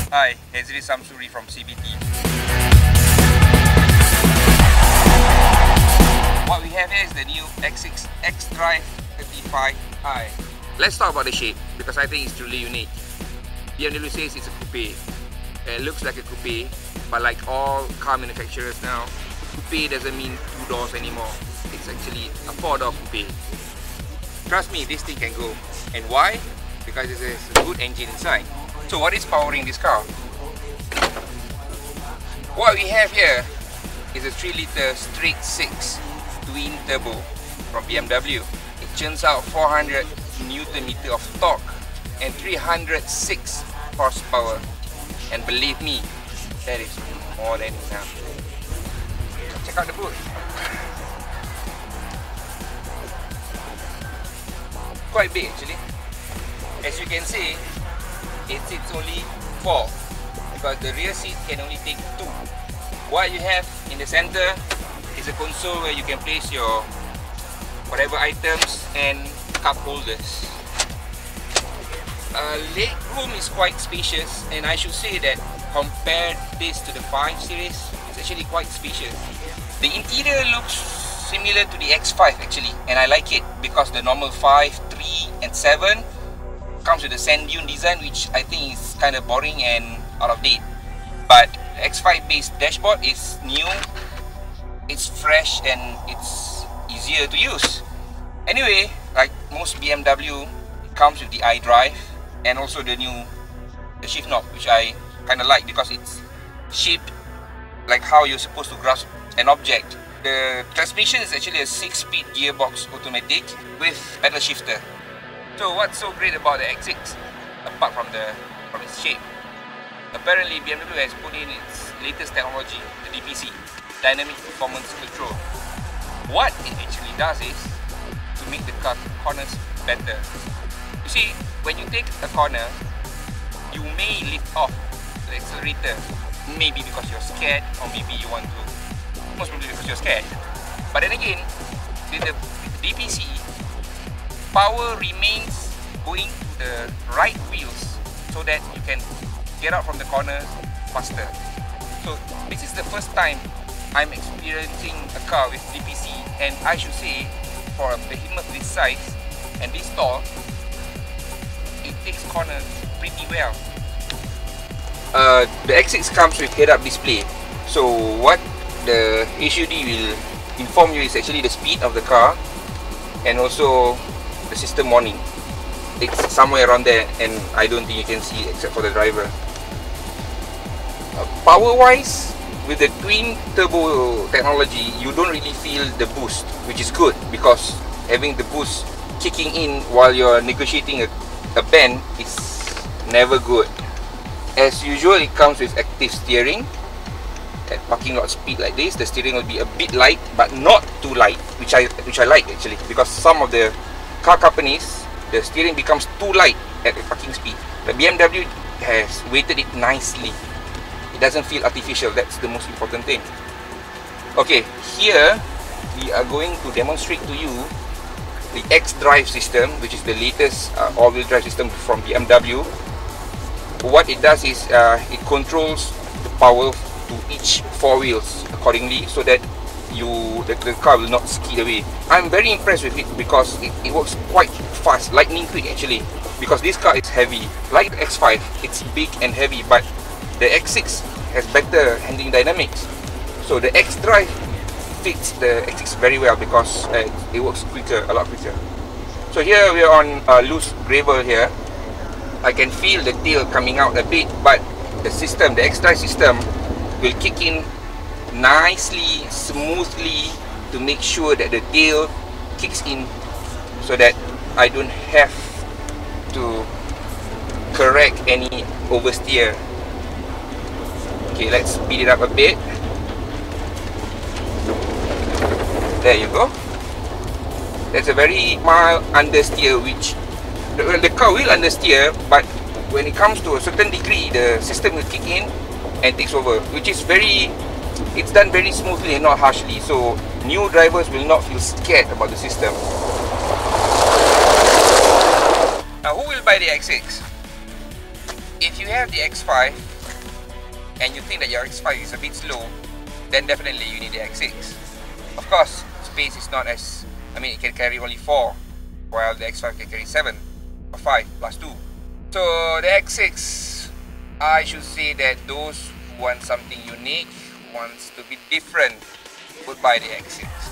Hi, Hezri Samsuri from CBT. What we have here is the new X6 xDRIVE35i. Let's talk about the shape because I think it's truly unique. BMW says it's a coupe. It looks like a coupe, but like all car manufacturers now, coupe doesn't mean 2 doors anymore. It's actually a 4-door coupe. Trust me, this thing can go. And why? Because there's a good engine inside. So what is powering this car? What we have here is a 3-liter straight 6 twin turbo from BMW. It churns out 400 Nm of torque and 306 horsepower. And believe me, that is more than enough. Check out the boot. Quite big actually. As you can see, it sits only 4 because the rear seat can only take 2. What you have in the center is a console where you can place your whatever items and cup holders. Leg room is quite spacious, and I should say that compared this to the 5 series, it's actually quite spacious. The interior looks similar to the X5 actually, and I like it because the normal 5, 3 and 7 comes with a sand dune design, which I think is kind of boring and out of date. But the X5 based dashboard is new, it's fresh and it's easier to use. Anyway, like most BMW, it comes with the iDrive and also the shift knob, which I kind of like because it's shaped like how you're supposed to grasp an object. The transmission is actually a 6-speed gearbox automatic with pedal shifter. So what's so great about the X6 apart from its shape? Apparently BMW has put in its latest technology, the DPC, Dynamic Performance Control. What it actually does is to make the car corners better. You see, when you take a corner, you may lift off the accelerator, maybe because you're scared, or maybe you want to, most probably because you're scared. But then again, with the DPC, power remains going to the right wheels so that you can get out from the corners faster. So this is the first time I'm experiencing a car with DPC, and I should say for a behemoth this size and this tall, it takes corners pretty well. The X6 comes with head-up display. So what the HUD will inform you is actually the speed of the car and also the system warning. It's somewhere around there, and I don't think you can see except for the driver. Power-wise, with the twin turbo technology, you don't really feel the boost, which is good because having the boost kicking in while you're negotiating a bend is never good. As usual, it comes with active steering. At parking lot speed like this, the steering will be a bit light, but not too light, which I like actually, because some of the car companies, the steering becomes too light at the parking speed. The BMW has weighted it nicely. It doesn't feel artificial. That's the most important thing. Okay, here we are going to demonstrate to you the xDRIVE system, which is the latest all-wheel drive system from BMW. What it does is it controls the power to each 4 wheels accordingly, so that the car will not skid away. I'm very impressed with it because it works quite fast, lightning quick actually, because this car is heavy. Like the X5, it's big and heavy, but the X6 has better handling dynamics. So the xDRIVE fits the X6 very well because it works quicker, a lot quicker. So here we are on loose gravel here. I can feel the tail coming out a bit, but the system, the xDRIVE system, will kick in nicely, smoothly to make sure that the tail kicks in so that I don't have to correct any oversteer. Okay, let's speed it up a bit. There you go. There's a very mild understeer, which the car will understeer, but when it comes to a certain degree, the system will kick in and takes over, which is it's done very smoothly and not harshly, so new drivers will not feel scared about the system. Now, who will buy the X6? If you have the X5, and you think that your X5 is a bit slow, then definitely you need the X6. Of course, space is not as, I mean, it can carry only 4, while the X5 can carry 7 or 5 plus 2. So the X6, I should say that those who want something unique, wants to be different, would buy the X6.